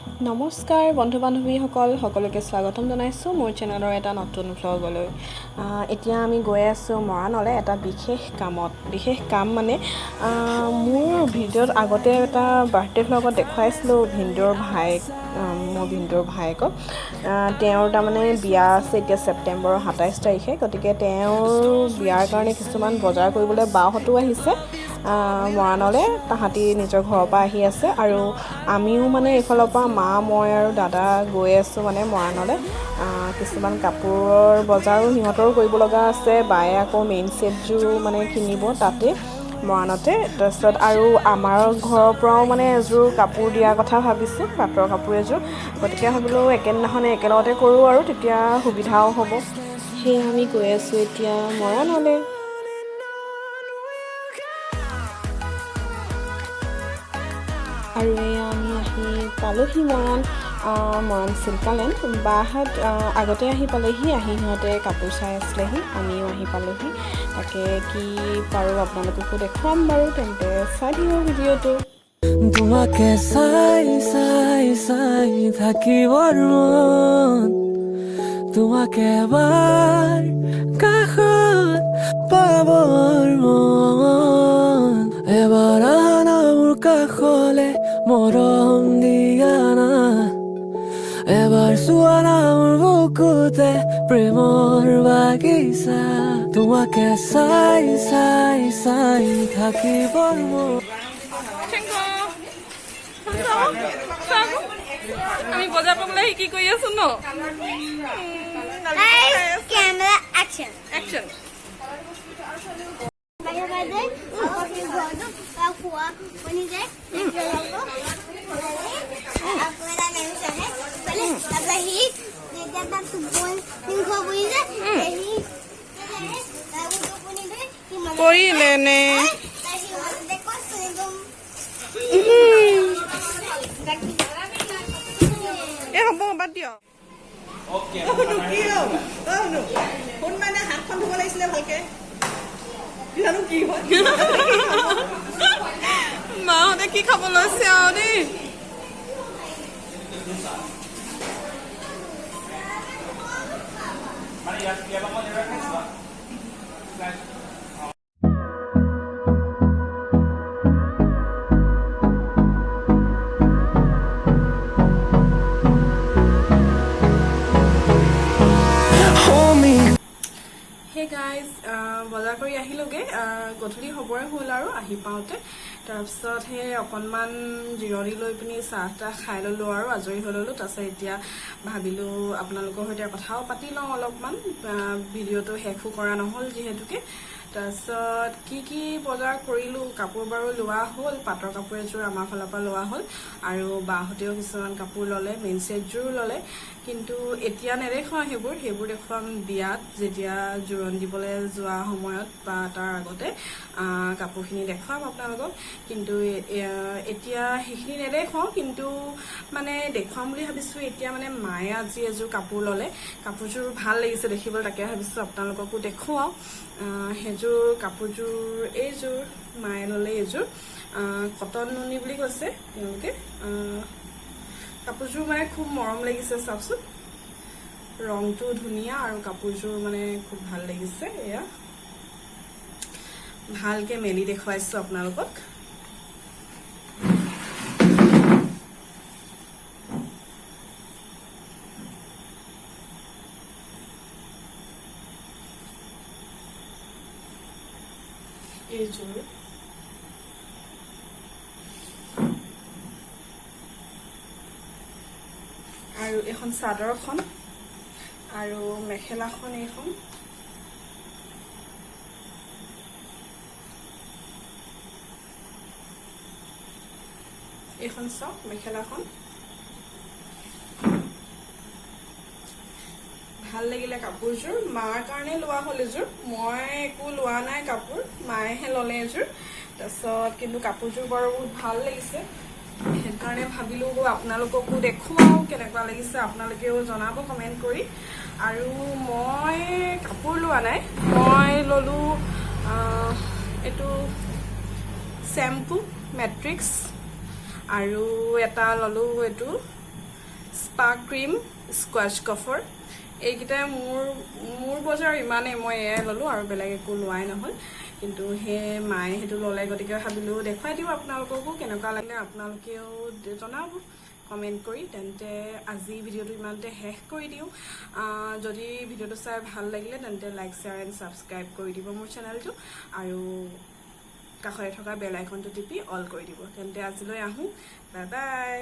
নমস্কাৰ বন্ধু বান্ধৱীসকল সকলোকে স্বাগতম জনাইছোঁ মোৰ চেনেলৰ এটা নতুন ভ্লগলৈ। এতিয়া আমি গৈ আছোঁ মৰাণলৈ এটা বিশেষ কাম মানে মোৰ ভিডিঅ'ত আগতে এটা বাৰ্থডে ভ্লগত দেখুৱাইছিলোঁ মোৰ ভিনদেউৰ ভায়েকক। তেওঁৰ তাৰমানে বিয়া আছে এতিয়া ছেপ্টেম্বৰৰ 27 তাৰিখে, গতিকে তেওঁৰ বিয়াৰ কাৰণে কিছুমান বজাৰ কৰিবলৈ বাহঁতো আহিছে মৰাণলৈ। তাহাঁতি নিজৰ ঘৰৰ পৰা আহি আছে আৰু আমিও মানে এইফালৰ পৰা মা মই আৰু দাদা গৈ আছোঁ মানে মৰাণলৈ। কিছুমান কাপোৰৰ বজাৰো সিহঁতৰো কৰিব লগা আছে। বায়ে আকৌ মেইন ছেটযোৰ মানে কিনিব তাতে মৰাণতে। তাৰপিছত আৰু আমাৰ ঘৰৰ পৰাও মানে এযোৰ কাপোৰ দিয়াৰ কথা ভাবিছোঁ, পাটৰ কাপোৰ এযোৰ। গতিকে ভাবিলোঁ একেদিনাখনে একেলগতে কৰোঁ আৰু তেতিয়া সুবিধাও হ'ব। সেয়ে আমি গৈ আছোঁ এতিয়া মৰাণলৈ। আৰু এয়া আমি আহি পালোহি মৰাণ চিল্কালেণ্ড। বাহঁত আগতে আহি পালেহি, সিহঁতে কাপোৰ চাই আছিলেহি, আমিও আহি পালোহি। তাকে কি পাৰোঁ আপোনালোককো দেখুৱাম বাৰু, তেন্তে চাই দিব ভিডিঅ'টো। তোমাকে চাই চাই চাই থাকিবৰ মন, তোমাকে এবাৰ কাষত পাবৰ মন। এবাৰ আনা মোৰ কাষলে মৰম দিয়া না, এবাৰ চোৱা না মোৰ বুকুতে প্ৰেমৰ বাগিচা। তোমাকে চাই চাই চাই থাকিবৰ মন। আমি বজাৰ পাবলৈ কি কৰি আছো ন? Camera action. Action. কৰিলে নে? হ'ব বাদ দিয়ক। কোন মানে হাতখন ধুব লাগিছিলে ভালকে। কি হয় মাহঁতে কি খাব লৈছে আৰু দেই। হে গাইজ, বজাৰ কৰি আহিলোগে। গধূলি হ'বৰে হ'ল আৰু আহি পাওঁতে। তাৰপিছত সেই অকণমান জিৰণি লৈ পিনি চাহ তাহ খাই ল'লোঁ আৰু আজৰি হৈ ল'লোঁ। তাৰপিছত এতিয়া ভাবিলোঁ আপোনালোকৰ সৈতে কথাও পাতি লওঁ অলপমান, ভিডিঅ'টো শেষো কৰা নহ'ল যিহেতুকে। তাৰপিছত কি বজাৰ কৰিলোঁ, কাপোৰ বাৰু লোৱা হ'ল। পাটৰ কাপোৰ এযোৰ আমাৰ ফালৰ পৰা লোৱা হ'ল আৰু বাহঁতেও কিছুমান কাপোৰ ল'লে, মেইন ছেটযোৰো ল'লে। কিন্তু এতিয়া নেদেখুৱাওঁ সেইবোৰ দেখুৱাম বিয়াত, যেতিয়া জোৰোণ দিবলৈ যোৱা সময়ত বা তাৰ আগতে কাপোৰখিনি দেখুৱাম আপোনালোকক। কিন্তু এতিয়া সেইখিনি নেদেখুৱাওঁ, কিন্তু মানে দেখুৱাম বুলি ভাবিছোঁ। এতিয়া মানে মায়ে আজি এযোৰ কাপোৰ ল'লে, কাপোৰযোৰ ভাল লাগিছে দেখিবলৈ, তাকে ভাবিছোঁ আপোনালোককো দেখুৱাওঁ। সেইযোৰ কাপোৰযোৰ এইযোৰ মায়ে ল'লে, এইযোৰ কটন নুনি বুলি কৈছে তেওঁলোকে। কাপোৰযোৰ মানে খুব মৰম লাগিছে, চাওকচোন ৰংটো ধুনীয়া আৰু কাপোৰযোৰ মানে খুব ভাল লাগিছে। এয়া ভালকে মেলি দেখুৱাইছোঁ আপোনালোকক। এইযোৰ আৰু এখন চাদৰখন আৰু মেখেলাখন, এইখন চাওক মেখেলাখন ভাল লাগিলে। কাপোৰযোৰ মাৰ কাৰণে লোৱা হ'ল এযোৰ, মই একো লোৱা নাই কাপোৰ, মায়েহে ল'লে এযোৰ। তাৰপিছত কিন্তু কাপোৰযোৰ বাৰু বহুত ভাল লাগিছে, সেইকাৰণে ভাবিলোঁ আপোনালোককো দেখুৱাওঁ কেনেকুৱা লাগিছে, আপোনালোকেও জনাব কমেণ্ট কৰি। আৰু মই কাপোৰ লোৱা নাই, মই ল'লোঁ এইটো শ্যাম্পু মেট্ৰিক্স আৰু এটা ল'লোঁ এইটো স্পা ক্ৰীম, স্কোৱাচ কফৰ, এইকেইটাই মোৰ বজাৰ ইমানেই, মই এয়াই ল'লোঁ আৰু বেলেগ একো লোৱাই নহ'ল। কিন্তু সেই মায়ে সেইটো ল'লে, গতিকে ভাবিলোঁ দেখুৱাই দিওঁ আপোনালোককো, কেনেকুৱা লাগিলে আপোনালোকেও জনাব কমেণ্ট কৰি। তেন্তে আজি ভিডিঅ'টো ইমানতে শেষ কৰি দিওঁ। যদি ভিডিঅ'টো চাই ভাল লাগিলে তেন্তে লাইক, শ্বেয়াৰ এণ্ড ছাবস্ক্ৰাইব কৰি দিব মোৰ চেনেলটো, আৰু কাষতে থকা বেল আইকনটো টিপি অল কৰি দিব। তেন্তে আজিলৈ আহোঁ, বাই বাই।